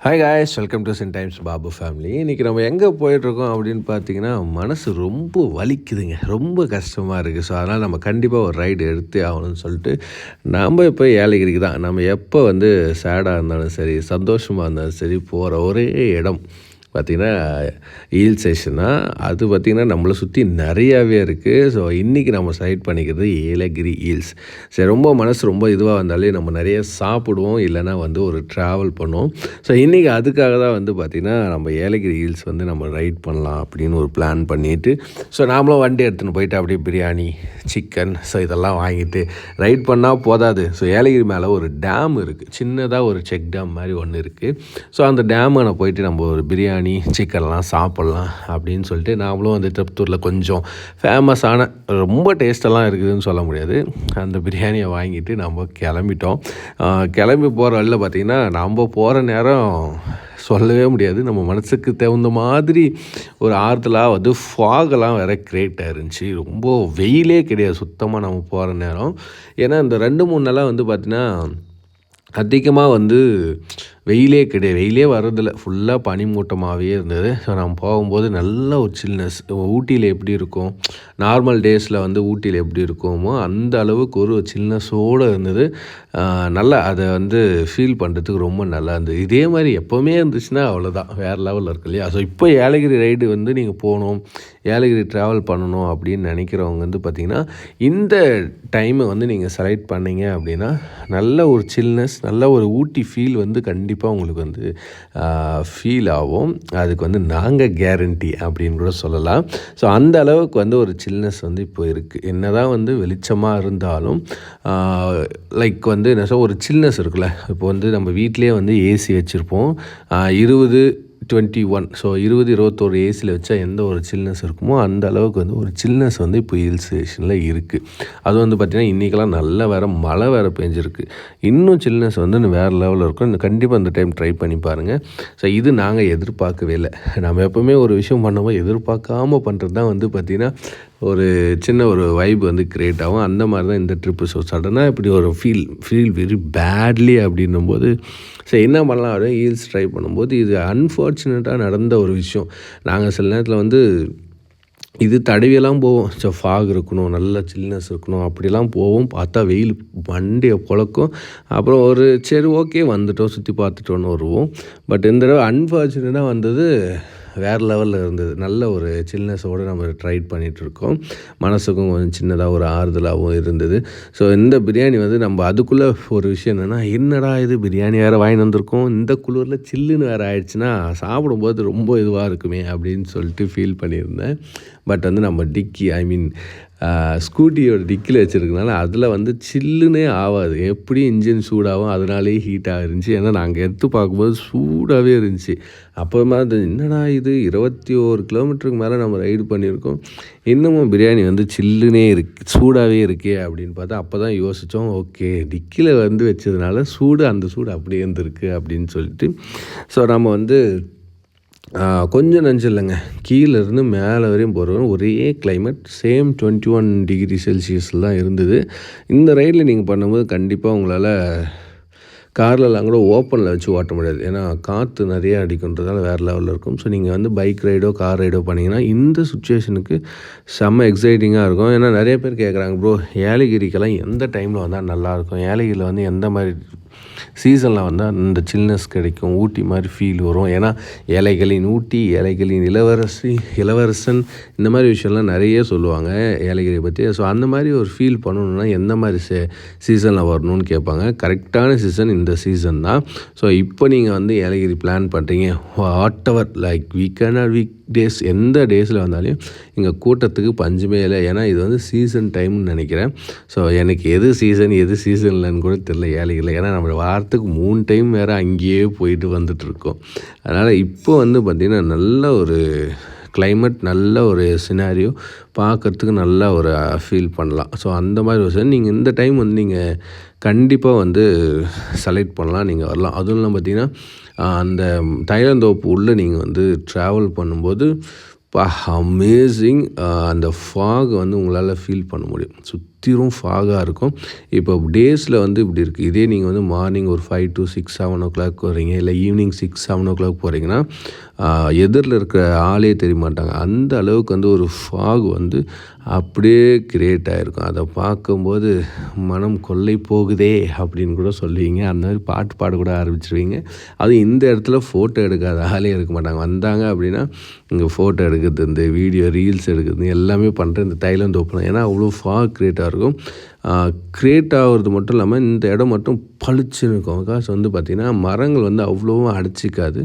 Hi guys, welcome to சென்ட் டைம்ஸ் Babu family. இன்றைக்கி நம்ம எங்கே போயிட்டுருக்கோம் அப்படின்னு பார்த்தீங்கன்னா, மனசு ரொம்ப வலிக்குதுங்க, ரொம்ப கஷ்டமாக இருக்குது. ஸோ அதனால் நம்ம கண்டிப்பாக ஒரு ரைடு எடுத்தே ஆகணும்னு சொல்லிட்டு நம்ம இப்போ ஏலகிரிக்கு தான். நம்ம எப்போ வந்து சேடாக இருந்தாலும் சரி, சந்தோஷமாக இருந்தாலும் சரி, போகிற ஒரே இடம் பார்த்திங்கன்னா ஹில் ஸ்டேஷனா. அது பார்த்திங்கன்னா நம்மளை சுற்றி நிறையாவே இருக்குது. ஸோ இன்றைக்கி நம்ம செலக்ட் பண்ணிக்கிறது ஏலகிரி ஹில்ஸ். சரி, ரொம்ப மனசு ரொம்ப இதுவாக வந்தாலே நம்ம நிறைய சாப்பிடுவோம், இல்லைனா வந்து ஒரு ட்ராவல் பண்ணுவோம். ஸோ இன்றைக்கி அதுக்காக தான் வந்து பார்த்திங்கன்னா நம்ம ஏலகிரி ஹில்ஸ் வந்து நம்ம ரைட் பண்ணலாம் அப்படின்னு ஒரு பிளான் பண்ணிவிட்டு, ஸோ நாமளும் வண்டி எடுத்துன்னு போயிட்டு அப்படியே பிரியாணி, சிக்கன், ஸோ இதெல்லாம் வாங்கிட்டு ரைட் பண்ணால் போதாது. ஸோ ஏலகிரி மேலே ஒரு டேம் இருக்குது, சின்னதாக ஒரு செக் டேம் மாதிரி ஒன்று இருக்குது. ஸோ அந்த டேமை போயிட்டு நம்ம ஒரு பிரியாணி, சிக்கன்லாம் சாப்பிட்லாம் அப்படின்னு சொல்லிட்டு நாமளும் வந்து திருப்பத்தூரில் கொஞ்சம் ஃபேமஸான, ரொம்ப டேஸ்ட்டெல்லாம் இருக்குதுன்னு சொல்ல முடியாது, அந்த பிரியாணியை வாங்கிட்டு நம்ம கிளம்பிட்டோம். கிளம்பி போகிற வழியில் பார்த்திங்கன்னா நம்ம போகிற நேரம் சொல்லவே முடியாது. நம்ம மனசுக்கு தகுந்த மாதிரி ஒரு ஆறுதலாக வந்து ஃபாகெல்லாம் வேறு க்ரியேட் ஆயிருந்துச்சு. ரொம்ப வெயிலே கிடையாது சுத்தமாக நம்ம போகிற நேரம். ஏன்னா இந்த 2-3 நாளாக வந்து பார்த்திங்கன்னா அதிகமாக வந்து வெயிலே கிடையாது, வெயிலே வர்றதில்ல, ஃபுல்லாக பனிமூட்டமாகவே இருந்தது. ஸோ நம்ம போகும்போது நல்ல ஒரு சில்னஸ். ஊட்டியில் எப்படி இருக்கும், நார்மல் டேஸில் வந்து ஊட்டியில் எப்படி இருக்குமோ அந்த அளவுக்கு ஒரு சில்னஸோடு இருந்தது. நல்லா அதை வந்து ஃபீல் பண்ணுறதுக்கு ரொம்ப நல்லா இருந்தது. இதே மாதிரி எப்போவுமே இருந்துச்சுன்னா அவ்வளோதான், வேறு லெவலில் இருக்கு இல்லையா. ஸோ இப்போ ஏலகிரி ரைடு வந்து நீங்கள் போகணும், ஏலகிரி ட்ராவல் பண்ணணும் அப்படின்னு நினைக்கிறவங்க வந்து பார்த்திங்கன்னா இந்த டைமை வந்து நீங்கள் செலக்ட் பண்ணிங்க அப்படின்னா நல்ல ஒரு சில்னஸ், நல்ல ஒரு ஊட்டி ஃபீல் வந்து கண்டிப்பாக உங்களுக்கு வந்து ஃபீல் ஆகும். அதுக்கு வந்து நாங்கள் கேரண்டி அப்படின்னு கூட சொல்லலாம். ஸோ அந்த அளவுக்கு வந்து ஒரு சில்னஸ் வந்து இப்போ இருக்குது. என்ன தான் வந்து வெளிச்சமாக இருந்தாலும் லைக் வந்து என்ன சொல்ல, ஒரு சில்னஸ் இருக்குல்ல. இப்போ வந்து நம்ம வீட்டிலே வந்து ஏசி வச்சுருப்போம், 20-21, ஸோ 20-21 ஏசியில் வச்சா எந்த ஒரு சில்னஸ் இருக்குமோ அந்த அளவுக்கு வந்து ஒரு சில்னஸ் வந்து இப்போ ஹில் ஸ்டேஷனில் இருக்குது. அது வந்து பார்த்திங்கன்னா இன்றைக்கெல்லாம் நல்ல மழை வேறு பெஞ்சிருக்கு. இன்னும் சில்னஸ் வந்து வேறு லெவலில் இருக்கும். கண்டிப்பாக இந்த டைம் ட்ரை பண்ணி பாருங்கள். ஸோ இது நாங்கள் எதிர்பார்க்கவே இல்லை. நம்ம எப்போவுமே ஒரு விஷயம் பண்ணும்போது எதிர்பார்க்காம பண்ணுறது தான் வந்து பார்த்திங்கன்னா ஒரு சின்ன ஒரு வைப் வந்து க்ரியேட் ஆகும். அந்த மாதிரி தான் இந்த ட்ரிப்பு. ஸோ சடனாக இப்படி ஒரு ஃபீல் வெரி பேட்லி அப்படின்னும்போது சரி என்ன பண்ணலாம் அப்படின்னு ஹீல்ஸ் ட்ரை பண்ணும்போது இது அன்ஃபார்ச்சுனேட்டாக நடந்த ஒரு விஷயம். நாங்கள் சில நேரத்தில் வந்து இது தடவியெல்லாம் போவோம், ஸோ ஃபாக் இருக்கணும், நல்ல சில்னஸ் இருக்கணும் அப்படிலாம் போவோம். பார்த்தா வெயில் வண்டியை பொழக்கும். அப்புறம் ஒரு சரி ஓகே வந்துட்டோம், சுற்றி பார்த்துட்டோன்னு வருவோம். பட் இந்த தடவை அன்ஃபார்ச்சுனேட்டாக வந்தது வேறு லெவலில் இருந்தது. நல்ல ஒரு சில்னஸோடு நம்ம ட்ரை பண்ணிகிட்ருக்கோம். மனசுக்கும் கொஞ்சம் சின்னதாக ஒரு ஆறுதலாகவும் இருந்தது. ஸோ இந்த பிரியாணி வந்து நம்ம அதுக்குள்ளே ஒரு விஷயம் என்னடா இது பிரியாணி வேறு வாங்கிட்டு வந்திருக்கோம், இந்த குளிரில் சில்லுன்னு வேறு ஆயிடுச்சுன்னா சாப்பிடும்போது ரொம்ப இதுவாக இருக்குமே அப்படின்னு சொல்லிட்டு ஃபீல் பண்ணியிருந்தேன். பட் வந்து நம்ம டிக்கி ஸ்கூட்டியோட டிக்கியில் வச்சுருக்கனால அதில் வந்து சில்லுன்னே ஆகாது, எப்படி இன்ஜின் சூடாகும், அதனாலே ஹீட்டாக இருந்துச்சு. ஏன்னா நாங்கள் எடுத்து பார்க்கும்போது சூடாகவே இருந்துச்சு. அப்புறமா என்னடா இது 21 கிலோமீட்டருக்கு மேலே நம்ம ரைடு பண்ணியிருக்கோம், இன்னமும் பிரியாணி வந்து சில்லுனே சூடாகவே இருக்கே அப்படின்னு பார்த்தா அப்போ தான் யோசித்தோம், ஓகே டிக்கியில் வந்து வச்சதுனால அந்த சூடு அப்படியே இருந்திருக்கு அப்படின்னு சொல்லிட்டு. ஸோ நம்ம வந்து கொஞ்சம் நஞ்சு இல்லைங்க, கீழேருந்து மேலே வரையும் போகிறோம், ஒரே கிளைமேட் சேம் 21 டிகிரி செல்சியஸில் தான் இருந்தது. இந்த ரைடில் நீங்கள் பண்ணும்போது கண்டிப்பாக உங்களால் கார்லலாம் கூட ஓப்பனில் வச்சு ஓட்ட முடியாது, ஏன்னா காற்று நிறையா அடிக்குன்றதால வேறு லெவலில் இருக்கும். ஸோ நீங்கள் வந்து பைக் ரைடோ கார் ரைடோ பண்ணிங்கன்னா இந்த சுச்சுவேஷனுக்கு செம்ம எக்ஸைட்டிங்காக இருக்கும். ஏன்னா நிறைய பேர் கேட்குறாங்க, ப்ரோ ஏலகிரிக்கெல்லாம் எந்த டைமில் வந்தால் நல்லாயிருக்கும், ஏலகிரியில் வந்து எந்த மாதிரி சீசனில் வந்தால் இந்த சில்னஸ் கிடைக்கும், ஊட்டி மாதிரி ஃபீல் வரும். ஏன்னா ஏழைகளின் ஊட்டி, ஏழைகளின் இளவரசன், இந்த மாதிரி விஷயம்லாம் நிறைய சொல்லுவாங்க ஏலகிரியை பற்றி. ஸோ அந்த மாதிரி ஒரு ஃபீல் பண்ணணுன்னா எந்த மாதிரி சீசனில் வரணும்னு கேட்பாங்க. கரெக்டான சீசன் இந்த சீசன் தான். ஸோ இப்போ நீங்கள் வந்து ஏலகிரி பிளான் பண்ணுறீங்க, what ever like weekend R week days, எந்த டேஸில் வந்தாலும் இங்கே கூட்டத்துக்கு பஞ்சுமே இல்லை. ஏன்னா இது வந்து சீசன் டைம்னு நினைக்கிறேன். ஸோ எனக்கு எது சீசன் எது சீசன்லன்னு கூட தெரியல ஏலகிரியில். ஏன்னா நம்ம வாரத்துக்கு 3 டைம் வேறு அங்கேயே போயிட்டு வந்துட்டுருக்கோம். அதனால் இப்போ வந்து பார்த்திங்கன்னா நல்ல ஒரு கிளைமேட், நல்ல ஒரு சினாரியோ, பார்க்குறதுக்கு நல்லா ஒரு ஃபீல் பண்ணலாம். ஸோ அந்த மாதிரி ஒரு நீங்கள் இந்த டைம் வந்து நீங்கள் கண்டிப்பாக வந்து செலக்ட் பண்ணலாம், நீங்கள் வரலாம். அதுவும் இல்லாமல் பார்த்திங்கன்னா அந்த தைலந்தோப்பு உள்ளே நீங்கள் வந்து ட்ராவல் பண்ணும்போது அமேசிங், அந்த ஃபாக் வந்து உங்களால் ஃபீல் பண்ண முடியும். சுற்றிலும் ஃபாகாக இருக்கும். இப்போ டேஸில் வந்து இப்படி இருக்குது. இதே நீங்கள் வந்து மார்னிங் ஒரு 5 to 6, 7 o'clock வரீங்க, இல்லை ஈவினிங் 6, 7 o'clock போகிறீங்கன்னா எதிரில் இருக்கிற ஆளே தெரிய மாட்டாங்க. அந்த அளவுக்கு வந்து ஒரு ஃபாக் வந்து அப்படியே கிரியேட் ஆகிருக்கும். அதை பார்க்கும்போது மனம் கொள்ளை போகுதே அப்படின்னு கூட சொல்லுவீங்க. அந்த மாதிரி பாட்டு பாட கூட ஆரம்பிச்சிருவீங்க. அதுவும் இந்த இடத்துல ஃபோட்டோ எடுக்காத ஆளே இருக்க மாட்டாங்க. வந்தாங்க அப்படின்னா இங்கே ஃபோட்டோ எடுக்கிறது, இந்த வீடியோ ரீல்ஸ் எடுக்கிறது எல்லாமே பண்ணுற இந்த தைலம் தோப்பலாம். ஏன்னா அவ்வளோ ஃபாக் கிரியேட்டாக இருக்கும். கிரியேட் ஆகிறது மட்டும் இல்லாமல் இந்த இடம் மட்டும் பளிச்சுன்னு இருக்கும். பிகாஸ் வந்து பார்த்திங்கன்னா மரங்கள் வந்து அவ்வளோவும் அடிச்சிக்காது.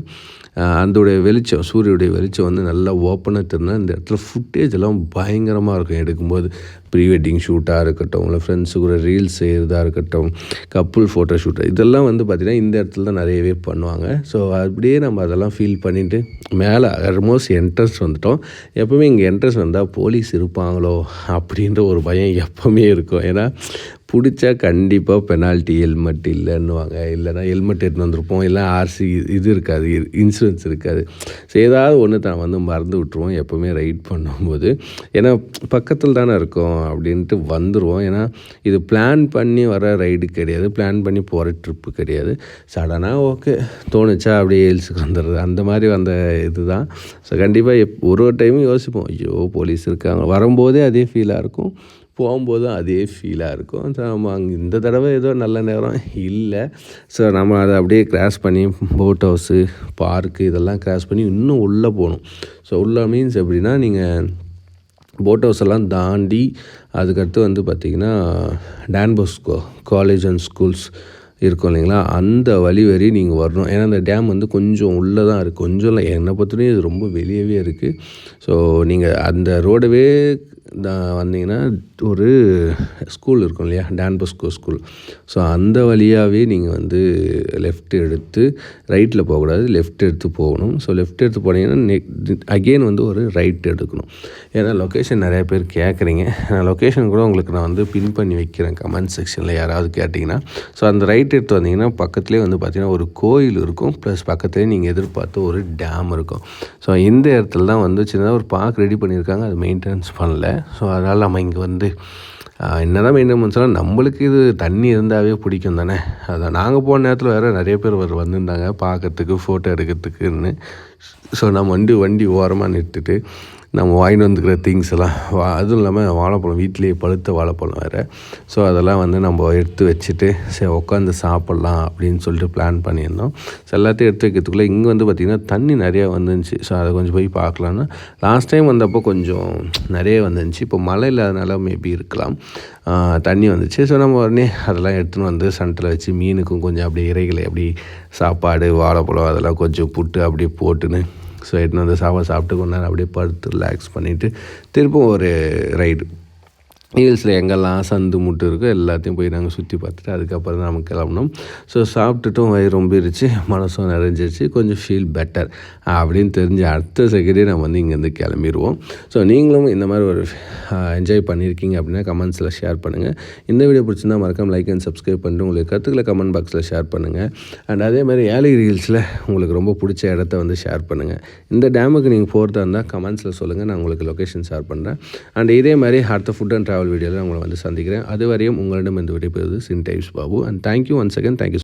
அதோடைய வெளிச்சம், சூரியனுடைய வெளிச்சம் வந்து நல்லா ஓப்பனாக தெரினா இந்த இடத்துல ஃபுட்டேஜ் எல்லாம் பயங்கரமாக இருக்கும். எடுக்கும்போது ப்ரீ வெட்டிங் ஷூட்டாக இருக்கட்டும், இல்லை ஃப்ரெண்ட்ஸு கூட ரீல்ஸ் செய்கிறதா இருக்கட்டும், கப்புள் ஃபோட்டோ ஷூட், இதெல்லாம் வந்து பார்த்திங்கன்னா இந்த இடத்துல தான் நிறையவே பண்ணுவாங்க. ஸோ அப்படியே நம்ம அதெல்லாம் ஃபீல் பண்ணிவிட்டு மேலே ஆல்மோஸ்ட் என்ட்ரன்ஸ் வந்துட்டோம். எப்போவுமே இங்கே என்ட்ரன்ஸ் வந்தால் போலீஸ் இருப்பாங்களோ அப்படின்ற ஒரு பயம் எப்போவுமே இருக்கும். ஏன்னா பிடிச்சா கண்டிப்பாக பெனால்ட்டி, ஹெல்மெட் இல்லைன்னுவாங்க. இல்லைனா ஹெல்மெட் எடுத்துன்னு வந்திருப்போம், இல்லை ஆர்சி இது இருக்காது, இன்சூரன்ஸ் இருக்காது. ஸோ ஏதாவது ஒன்று தான் வந்து மறந்து விட்ருவோம் எப்போவுமே ரைட் பண்ணும்போது. ஏன்னா பக்கத்தில் தானே இருக்கோம் அப்படின்ட்டு வந்துடுவோம். ஏன்னா இது பிளான் பண்ணி வர ரைடு கிடையாது, பிளான் பண்ணி போகிற ட்ரிப்பு கிடையாது. சடனாக ஓகே தோணுச்சா அப்படியே ஹில்ஸுக்கு வந்துடுறது, அந்த மாதிரி வந்த இது தான். ஸோ கண்டிப்பாக ஒரு டைமும் யோசிப்போம், ஐயோ போலீஸ் இருக்காங்க. வரும்போதே அதே ஃபீலாக இருக்கும், போகும்போதும் அதே ஃபீலாக இருக்கும். ஸோ நம்ம அங்கே இந்த தடவை ஏதோ நல்ல நேரம் இல்லை. ஸோ நம்ம அதை அப்படியே கிராஸ் பண்ணி போட் ஹவுஸு, பார்க்கு இதெல்லாம் கிராஸ் பண்ணி இன்னும் உள்ளே போகணும். ஸோ உள்ளே மீன்ஸ் எப்படின்னா நீங்கள் போட் ஹவுஸ் எல்லாம் தாண்டி அதுக்கடுத்து வந்து பார்த்திங்கன்னா Don Bosco college and schools இருக்கும் இல்லைங்களா, அந்த வழி வரி நீங்கள் வரணும். ஏன்னா அந்த டேம் வந்து கொஞ்சம் உள்ளே தான் இருக்குது, கொஞ்சம் இல்லை, என்னை பொறுத்தவரையும் இது ரொம்ப வெளியவே இருக்குது. ஸோ நீங்கள் அந்த ரோடவே வந்தீங்கன்னா ஒரு ஸ்கூல் இருக்கும் இல்லையா, டான் பாஸ்கோ ஸ்கூல். ஸோ அந்த வழியாகவே நீங்கள் வந்து லெஃப்ட் எடுத்து, ரைட்டில் போகக்கூடாது, லெஃப்ட் எடுத்து போகணும். ஸோ லெஃப்ட் எடுத்து போனீங்கன்னா அகெயின் வந்து ஒரு ரைட் எடுக்கணும். ஏன்னா லொக்கேஷன் நிறையா பேர் கேட்குறீங்க. நான் லொக்கேஷன் கூட உங்களுக்கு நான் வந்து பின் பண்ணி வைக்கிறேன் கமெண்ட் செக்ஷனில் யாராவது கேட்டிங்கன்னா. ஸோ அந்த ரைட் எடுத்து வந்தீங்கன்னா பக்கத்துலேயே வந்து பார்த்திங்கன்னா ஒரு கோயில் இருக்கும், ப்ளஸ் பக்கத்துலேயே நீங்கள் எதிர்பார்த்த ஒரு டேம் இருக்கும். ஸோ இந்த இடத்துல தான் வந்து சின்னதாக ஒரு பார்க் ரெடி பண்ணியிருக்காங்க, அது மெயின்டெனன்ஸ் பண்ணல. ஸோ அதனால் நம்ம இங்கே வந்து என்ன தான் மெயின்டைன் பண்ணாலும் நம்மளுக்கு இது தண்ணி இருந்தாவே பிடிக்கும் தானே. அதான் நாங்கள் போன நேரத்தில் வேறு நிறைய பேர் வந்திருந்தாங்க பார்க்கறதுக்கு, ஃபோட்டோ எடுக்கிறதுக்குன்னு. ஸோ நம்ம வண்டி ஓரமாக நிறுத்திட்டு நம்ம வாங்கிட்டு வந்துக்கிற திங்ஸ் எல்லாம் அதுவும் இல்லாமல் வாழைப்பழம், வீட்டிலேயே பழுத்த வாழைப்பழம் வேறு. ஸோ அதெல்லாம் வந்து நம்ம எடுத்து வச்சுட்டு சரி உட்காந்து சாப்பிட்லாம் அப்படின்னு சொல்லிட்டு பிளான் பண்ணியிருந்தோம். ஸோ எல்லாத்தையும் எடுத்து வைக்கிறதுக்குள்ளே இங்கே வந்து பார்த்திங்கன்னா தண்ணி நிறையா வந்துருந்துச்சு. ஸோ அதை கொஞ்சம் போய் பார்க்கலான்னு லாஸ்ட் டைம் வந்தப்போ கொஞ்சம் நிறைய வந்துருந்துச்சு. இப்போ மழை இல்லாதனால மேபி இருக்கலாம், தண்ணி வந்துச்சு. ஸோ நம்ம உடனே அதெல்லாம் எடுத்துன்னு வந்து சன்ட்டில் வச்சு மீனுக்கும் கொஞ்சம் அப்படியே இறைகளை அப்படி சாப்பாடு, வாழைப்பழம் அதெல்லாம் கொஞ்சம் புட்டு அப்படியே போட்டுன்னு ஸோ எடுத்துன்னு வந்து சாப்பிட்டு கொஞ்ச நேரம் அப்படியே படுத்து ரிலாக்ஸ் பண்ணிவிட்டு திருப்பும் ஒரு ரைடு ஹில்ஸில் எங்கெல்லாம் சந்து முட்டு இருக்கோ எல்லாத்தையும் போய் நாங்கள் சுற்றி பார்த்துட்டு அதுக்கப்புறம் தான் நமக்கு கிளம்பணும். ஸோ சாப்பிட்டுட்டும் வயிறு ரொம்பிருச்சு, மனசும் நிறைஞ்சிருச்சு, கொஞ்சம் ஃபீல் பெட்டர் அப்படின்னு தெரிஞ்ச அடுத்த செகண்டே நம்ம வந்து இங்கேருந்து கிளம்பிடுவோம். ஸோ நீங்களும் இந்த மாதிரி ஒரு என்ஜாய் பண்ணியிருக்கீங்க அப்படின்னா கமெண்ட்ஸில் ஷேர் பண்ணுங்கள். இந்த வீடியோ பிடிச்சிருந்தா மறக்காம லைக் அண்ட் சப்ஸ்கிரைப் பண்ணிட்டு உங்களுக்கு கருத்துக்களை கமெண்ட் பாக்ஸில் ஷேர் பண்ணுங்கள். அண்ட் அதே மாதிரி ஏலகிரி ஹில்ஸில் உங்களுக்கு ரொம்ப பிடிச்ச இடத்த வந்து ஷேர் பண்ணுங்கள். இந்த டேமுக்கு நீங்கள் போகிறதா இருந்தால் கமெண்ட்ஸில் சொல்லுங்கள், நான் உங்களுக்கு லொக்கேஷன் ஷேர் பண்ணுறேன். அண்ட் இதே மாதிரி அடுத்த ஃபுட் அண்ட் ட்ராவல் வீடியோவில் உங்களை வந்து சந்திக்கிறேன். அதுவரையும் உங்களிடம் இந்த விடைபெறுவது சின் டைப்ஸ் பாபு. And thank you once again. Thank you.